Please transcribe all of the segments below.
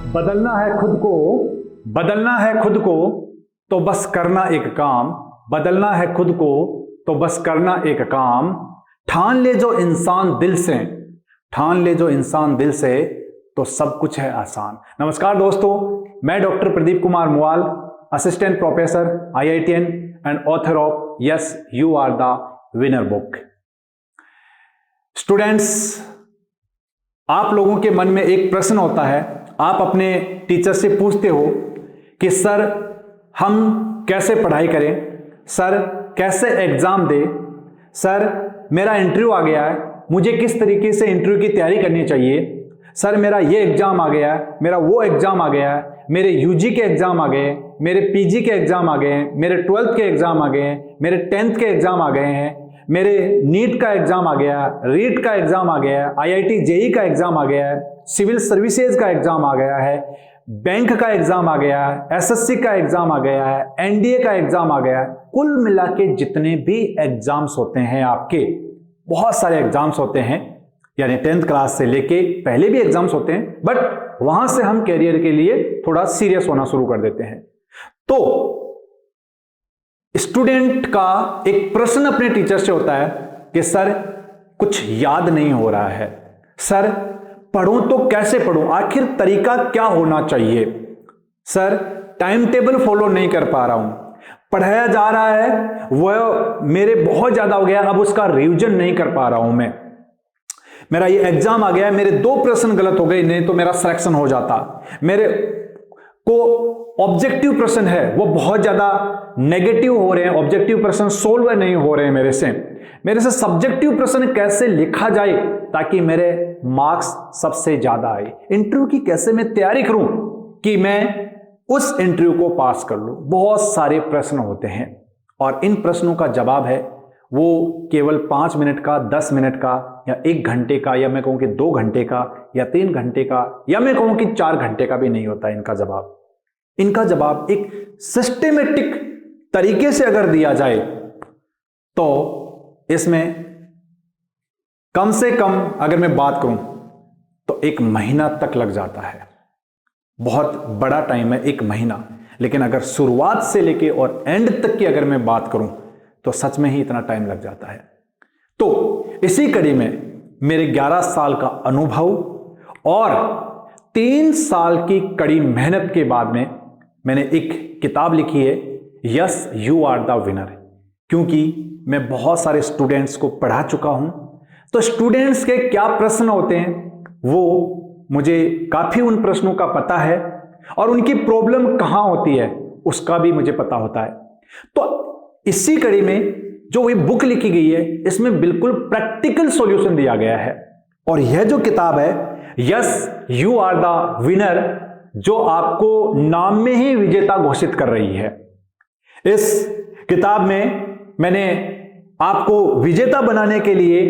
बदलना है खुद को, बदलना है खुद को, तो बस करना एक काम। बदलना है खुद को तो बस करना एक काम। ठान ले जो इंसान दिल से, ठान ले जो इंसान दिल से, तो सब कुछ है आसान। नमस्कार दोस्तों, मैं doctor Pradeep Kumar Muwal, assistant professor IITN and author of yes you are the winner book. Students, आप लोगों के मन में एक प्रश्न होता है, आप अपने टीचर से पूछते हो कि सर हम कैसे पढ़ाई करें, सर कैसे एग्जाम दें, सर मेरा इंटरव्यू आ गया है, मुझे किस तरीके से इंटरव्यू की तैयारी करनी चाहिए, सर मेरा ये एग्जाम आ गया है, मेरा वो एग्जाम आ गया है, मेरे UG के एग्जाम आ गए, मेरे PG के एग्जाम आ गए, मेरे 12th के एग्जाम आ गए, मेरे 10th के एग्जाम आ गए हैं, मेरे नीट का एग्जाम आ गया, रीट का एग्जाम आ गया, IIT JEE का एग्जाम आ गया है, सिविल सर्विसेज का एग्जाम आ गया है, बैंक का एग्जाम आ गया है, SSC का एग्जाम आ गया है, NDA का एग्जाम आ गया है। कुल मिला के जितने भी एग्जाम्स होते हैं, आपके बहुत सारे एग्जाम्स होते हैं, यानी 10th क्लास से लेके पहले भी एग्जाम्स होते हैं, बट वहां से हम कैरियर के लिए थोड़ा सीरियस होना शुरू कर देते हैं। तो स्टूडेंट का एक प्रश्न अपने टीचर से होता है कि सर कुछ याद नहीं हो रहा है, सर पढ़ूं तो कैसे पढ़ूं, आखिर तरीका क्या होना चाहिए, सर टाइम टेबल फॉलो नहीं कर पा रहा हूं, पढ़ाया जा रहा है वह मेरे बहुत ज्यादा हो गया, अब उसका रिवीजन नहीं कर पा रहा हूं मैं, मेरा ये एग्जाम आ गया, मेरे 2 प्रश्न गलत हो गए, नहीं तो मेरा सिलेक्शन हो जाता, मेरे को ऑब्जेक्टिव प्रश्न है वो बहुत ज्यादा नेगेटिव हो रहे हैं, ऑब्जेक्टिव प्रश्न सोल्व नहीं हो रहे हैं मेरे से सब्जेक्टिव प्रश्न कैसे लिखा जाए ताकि मेरे मार्क्स सबसे ज्यादा आए, इंटरव्यू की कैसे मैं तैयारी करूं कि मैं उस इंटरव्यू को पास कर लूं। बहुत सारे प्रश्न होते हैं और इन प्रश्नों का जवाब है वो केवल 5 मिनट का, 10 मिनट का, या 1 घंटे का, या मैं कहूं कि 2 घंटे का, या 3 घंटे का, या मैं कहूं कि 4 घंटे का भी नहीं होता इनका जवाब। इनका जवाब एक सिस्टेमेटिक तरीके से अगर दिया जाए तो इसमें कम से कम अगर मैं बात करूं तो 1 महीना तक लग जाता है। बहुत बड़ा टाइम है 1 महीना, लेकिन अगर शुरुआत से लेके और एंड तक की अगर मैं बात करूं तो सच में ही इतना टाइम लग जाता है। तो इसी कड़ी में मेरे 11 साल का अनुभव और 3 साल की कड़ी मेहनत के बाद में मैंने एक किताब लिखी है, yes you are the winner. क्योंकि मैं बहुत सारे स्टूडेंट्स को पढ़ा चुका हूं, तो स्टूडेंट्स के क्या प्रश्न होते हैं वो मुझे काफी उन प्रश्नों का पता है, और उनकी प्रॉब्लम कहां होती है उसका भी मुझे पता होता है। तो इसी कड़ी में जो ये बुक लिखी गई है इसमें बिल्कुल प्रैक्टिकल सॉल्यूशन दिया गया है, और यह जो किताब है yes you are the winner, जो आपको नाम में ही विजेता घोषित कर रही है। इस किताब में मैंने आपको विजेता बनाने के लिए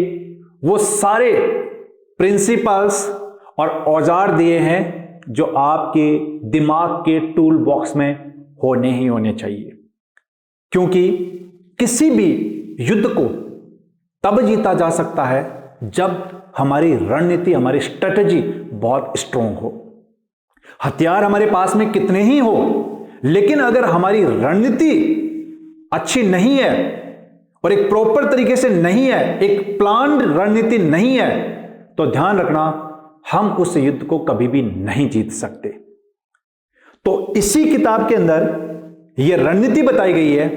वो सारे प्रिंसिपल्स और औजार दिए हैं जो आपके दिमाग के टूल बॉक्स में होने ही होने चाहिए। क्योंकि किसी भी युद्ध को तब जीता जा सकता है जब हमारी रणनीति, हमारी स्ट्रेटजी बहुत स्ट्रांग हो। हथियार हमारे पास में कितने ही हो, लेकिन अगर हमारी रणनीति अच्छी नहीं है और एक प्रॉपर तरीके से नहीं है, एक प्लान्ड रणनीति नहीं है, तो ध्यान रखना हम उस युद्ध को कभी भी नहीं जीत सकते। तो इसी किताब के अंदर यह रणनीति बताई गई है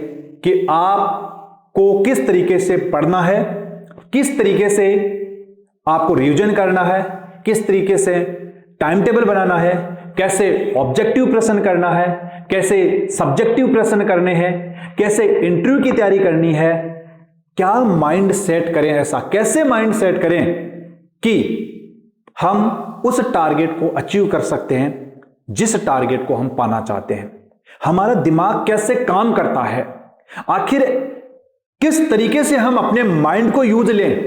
कि आपको किस तरीके से पढ़ना है, किस तरीके से आपको रिवीजन करना है, किस तरीके से टाइम टेबल बनाना है, कैसे ऑब्जेक्टिव प्रश्न करना है, कैसे सब्जेक्टिव प्रश्न करने हैं, कैसे इंटरव्यू की तैयारी करनी है, क्या माइंड सेट करें, ऐसा कैसे माइंड सेट करें कि हम उस टारगेट को अचीव कर सकते हैं जिस टारगेट को हम पाना चाहते हैं। हमारा दिमाग कैसे काम करता है, आखिर किस तरीके से हम अपने माइंड को यूज लें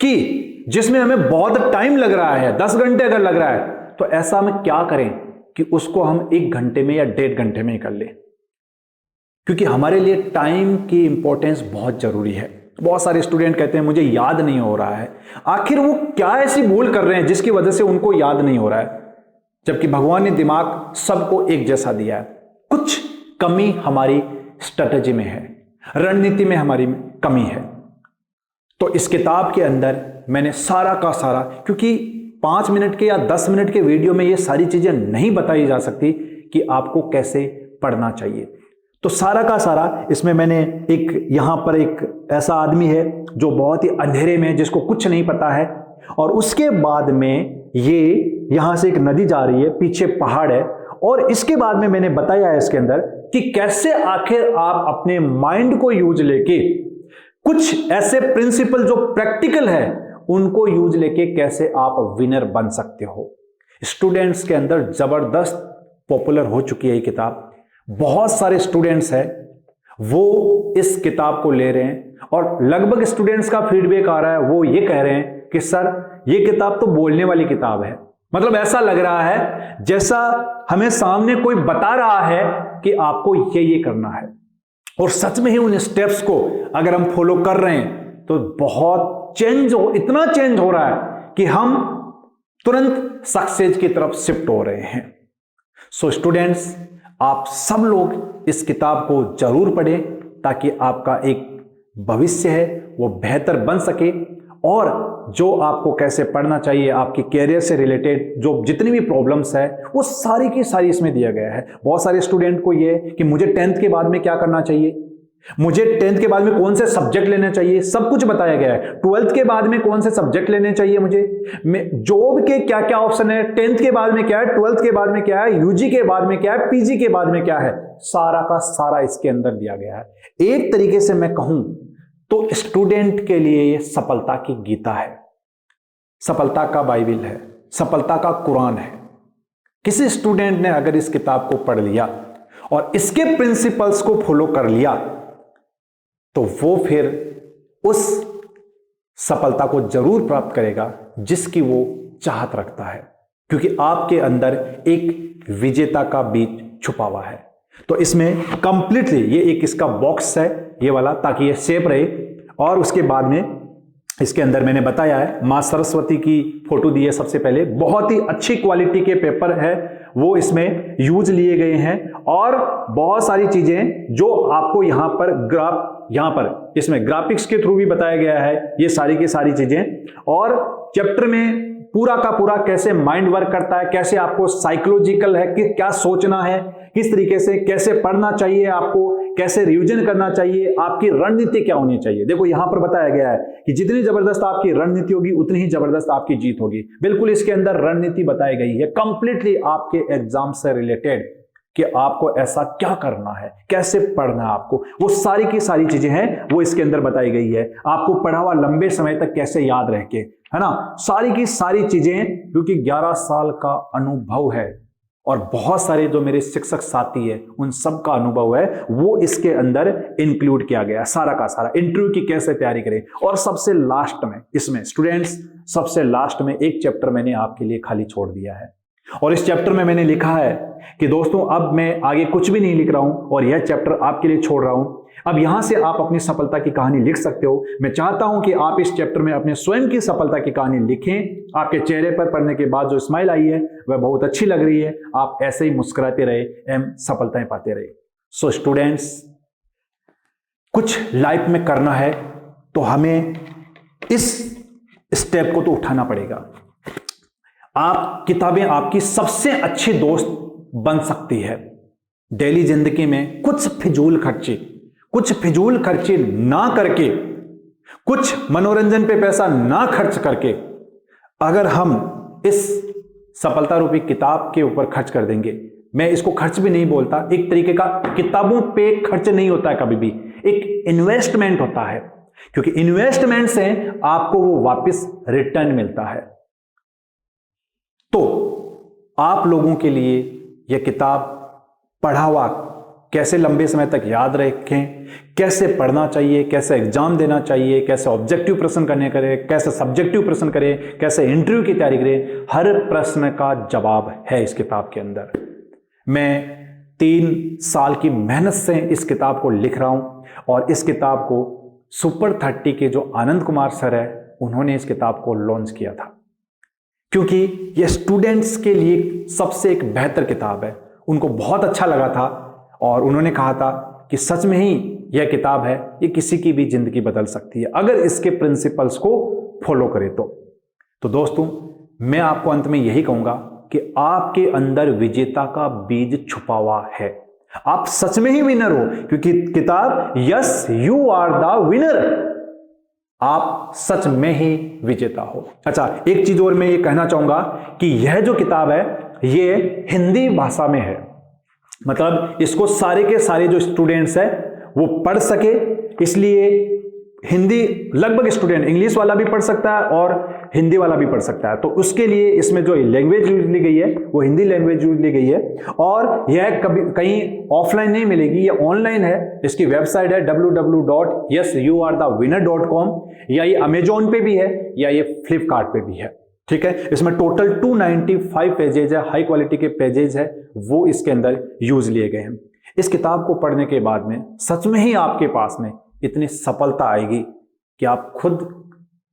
कि जिसमें हमें बहुत टाइम लग रहा है, 10 घंटे अगर लग रहा है, तो ऐसा हम क्या करें कि उसको हम 1 घंटे में या 1.5 घंटे में ही कर लें। क्योंकि हमारे लिए टाइम की इंपॉर्टेंस बहुत जरूरी है। बहुत सारे स्टूडेंट कहते हैं मुझे याद नहीं हो रहा है। आखिर वो क्या ऐसी भूल कर रहे हैं जिसकी वजह से उनको याद नहीं हो रहा है? जबकि भगवान ने दिमाग सबको एक जैसा दिया है। कुछ कमी हमारी स्ट्रेटजी में है, रणनीति में हमारी कमी है। तो इस किताब के अंदर मैंने सारा का सारा, क्योंकि 5 मिनट के या 10 मिनट के वीडियो में ये सारी चीजें नहीं बताई जा सकती कि आपको कैसे पढ़ना चाहिए, तो सारा का सारा इसमें मैंने एक, यहां पर एक ऐसा आदमी है जो बहुत ही अंधेरे में, जिसको कुछ नहीं पता है, और उसके बाद में ये यहां से एक नदी जा रही है, पीछे पहाड़ है, और इसके बाद में मैंने बताया है इसके अंदर कि कैसे आखिर आप अपने माइंड को यूज लेके कुछ ऐसे प्रिंसिपल जो प्रैक्टिकल है उनको यूज लेके कैसे आप विनर बन सकते हो। स्टूडेंट्स के अंदर जबरदस्त पॉपुलर हो चुकी है ये किताब। बहुत सारे स्टूडेंट्स हैं वो इस किताब को ले रहे हैं, और लगभग स्टूडेंट्स का फीडबैक आ रहा है, वो ये कह रहे हैं कि सर ये किताब तो बोलने वाली किताब है। मतलब ऐसा लग रहा है जैसा हमें सामने कोई बता रहा है कि आपको ये करना है, और सच में ही उन स्टेप्स को अगर हम फॉलो कर रहे हैं तो बहुत इतना चेंज हो रहा है कि हम तुरंत सक्सेस की तरफ शिफ्ट हो रहे हैं। सो स्टूडेंट्स, आप सब लोग इस किताब को जरूर पढ़ें ताकि आपका एक भविष्य है वो बेहतर बन सके, और जो आपको कैसे पढ़ना चाहिए, आपके कैरियर से रिलेटेड जो जितनी भी प्रॉब्लम्स है वो सारी की सारी इसमें दिया गया है। बहुत सारे स्टूडेंट को ये कि मुझे 10th के बाद में क्या करना चाहिए, मुझे 10th के बाद में कौन से सब्जेक्ट लेने चाहिए, सब कुछ बताया गया है। 12th के बाद में कौन से सब्जेक्ट लेने चाहिए, मुझे जॉब के क्या क्या ऑप्शन है, 10th के बाद में क्या है, 12th के बाद में क्या है, यूजी के बाद में क्या है, पीजी के बाद में क्या है, सारा का सारा इसके अंदर दिया गया है। एक तरीके से मैं कहूं तो स्टूडेंट के लिए ये सफलता की गीता है, सफलता का बाइबल है, सफलता का कुरान है। किसी स्टूडेंट ने अगर इस किताब को पढ़ लिया और इसके प्रिंसिपल्स को फॉलो कर लिया तो वो फिर उस सफलता को जरूर प्राप्त करेगा जिसकी वो चाहत रखता है, क्योंकि आपके अंदर एक विजेता का बीज छुपा हुआ है। तो इसमें कंप्लीटली ये एक इसका बॉक्स है ये वाला, ताकि ये सेफ रहे, और उसके बाद में इसके अंदर मैंने बताया है मां सरस्वती की फोटो दी है सबसे पहले, बहुत ही अच्छी क्वालिटी के पेपर है वो इसमें यूज लिए गए हैं, और बहुत सारी चीजें जो आपको यहां पर इसमें ग्राफिक्स के थ्रू भी बताया गया है, ये सारी की सारी चीजें। और चैप्टर में पूरा का पूरा कैसे माइंड वर्क करता है, कैसे आपको साइकोलॉजिकल है कि क्या सोचना है, किस तरीके से कैसे पढ़ना चाहिए, आपको कैसे रिवीजन करना चाहिए, आपकी रणनीति क्या होनी चाहिए। देखो यहां पर बताया गया है कि जितनी जबरदस्त आपकी रणनीति होगी उतनी ही जबरदस्त आपकी जीत होगी। बिल्कुल इसके अंदर रणनीति बताई गई है कंप्लीटली आपके एग्जाम से रिलेटेड कि आपको ऐसा क्या करना है, कैसे पढ़ना है आपको, वो सारी की सारी चीजें हैं वो इसके अंदर बताई गई है। आपको पढ़ा हुआ लंबे समय तक कैसे याद रह के, है ना, सारी की सारी चीजें, क्योंकि 11 साल का अनुभव है और बहुत सारे जो मेरे शिक्षक साथी है उन सब का अनुभव है, वो इसके अंदर इंक्लूड किया गया सारा का सारा। इंटरव्यू की कैसे तैयारी करें, और सबसे लास्ट में इसमें स्टूडेंट्स, सबसे लास्ट में एक चैप्टर मैंने आपके लिए खाली छोड़ दिया है, और इस चैप्टर में मैंने लिखा है कि दोस्तों अब मैं आगे कुछ भी नहीं लिख रहा हूं और यह चैप्टर आपके लिए छोड़ रहा हूं। अब यहां से आप अपनी सफलता की कहानी लिख सकते हो। मैं चाहता हूं कि आप इस चैप्टर में अपने स्वयं की सफलता की कहानी लिखें। आपके चेहरे पर पढ़ने के बाद जो स्माइल आई है वह बहुत अच्छी लग रही है, आप ऐसे ही मुस्कुराते रहे एवं सफलताएं पाते रहे। सो स्टूडेंट्स, कुछ लाइफ में करना है तो हमें इस स्टेप को तो उठाना पड़ेगा। आप किताबें आपकी सबसे अच्छी दोस्त बन सकती है। डेली जिंदगी में कुछ फिजूल खर्चे ना करके, कुछ मनोरंजन पे पैसा ना खर्च करके, अगर हम इस सफलता रूपी किताब के ऊपर खर्च कर देंगे, मैं इसको खर्च भी नहीं बोलता, एक तरीके का किताबों पे खर्च नहीं होता है कभी भी, एक इन्वेस्टमेंट होता है, क्योंकि इन्वेस्टमेंट से आपको वो वापस रिटर्न मिलता है। तो आप लोगों के लिए यह किताब पढ़ा हुआ कैसे लंबे समय तक याद रखें, कैसे पढ़ना चाहिए, कैसे एग्जाम देना चाहिए, कैसे ऑब्जेक्टिव प्रश्न करने करें, कैसे सब्जेक्टिव प्रश्न करें, कैसे इंटरव्यू की तैयारी करें, हर प्रश्न का जवाब है इस किताब के अंदर। मैं 3 साल की मेहनत से इस किताब को लिख रहा हूं, और इस किताब को सुपर 30 के जो आनंद कुमार सर है उन्होंने इस किताब को लॉन्च किया था। क्योंकि यह स्टूडेंट्स के लिए सबसे एक बेहतर किताब है। उनको बहुत अच्छा लगा था और उन्होंने कहा था कि सच में ही यह किताब है, ये किसी की भी जिंदगी बदल सकती है अगर इसके प्रिंसिपल्स को फॉलो करें तो दोस्तों, मैं आपको अंत में यही कहूंगा कि आपके अंदर विजेता का बीज छुपा हुआ है। आप सच में ही विनर हो, क्योंकि किताब yes you are the winner, आप सच में ही विजेता हो। अच्छा, एक चीज और मैं ये कहना चाहूंगा कि यह जो किताब है ये हिंदी भाषा में है, मतलब इसको सारे के सारे जो स्टूडेंट्स हैं वो पढ़ सके, इसलिए हिंदी लगभग स्टूडेंट, इंग्लिश वाला भी पढ़ सकता है और हिंदी वाला भी पढ़ सकता है। तो उसके लिए इसमें जो लैंग्वेज यूज ली गई है वो हिंदी लैंग्वेज यूज ली गई है और यह कभी कहीं ऑफलाइन नहीं मिलेगी, ये ऑनलाइन है। इसकी वेबसाइट है www.yesyouarethewinner.com, या ये अमेजोन पे भी है या ये फ्लिपकार्ट पे भी है। ठीक है, इसमें टोटल 295 पेजेज है, हाई क्वालिटी के पेजेज है, वो इसके अंदर यूज लिए गए हैं। इस किताब को पढ़ने के बाद में सच में ही आपके पास में इतनी सफलता आएगी कि आप खुद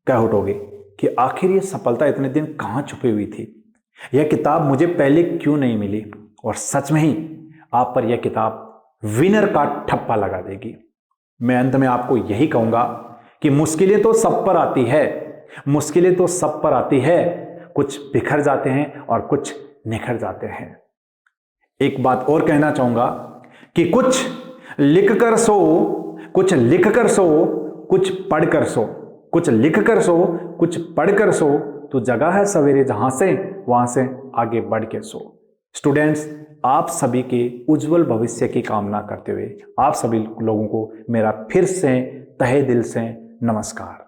कह उठोगे कि आखिर ये सफलता इतने दिन कहां छुपी हुई थी, यह किताब मुझे पहले क्यों नहीं मिली। और सच में ही आप पर यह किताब विनर का ठप्पा लगा देगी। मैं अंत में आपको यही कहूंगा कि मुश्किलें तो सब पर आती है, मुश्किलें तो सब पर आती है, कुछ बिखर जाते हैं और कुछ निखर जाते हैं। एक बात और कहना चाहूंगा कि कुछ लिख कर सो, कुछ लिख कर सो, कुछ पढ़ कर सो, कुछ लिख कर सो, कुछ पढ़ कर सो, तो जगह है सवेरे जहां से वहां से आगे बढ़ के सो। स्टूडेंट्स, आप सभी के उज्जवल भविष्य की कामना करते हुए आप सभी लोगों को मेरा फिर से तहे दिल से नमस्कार।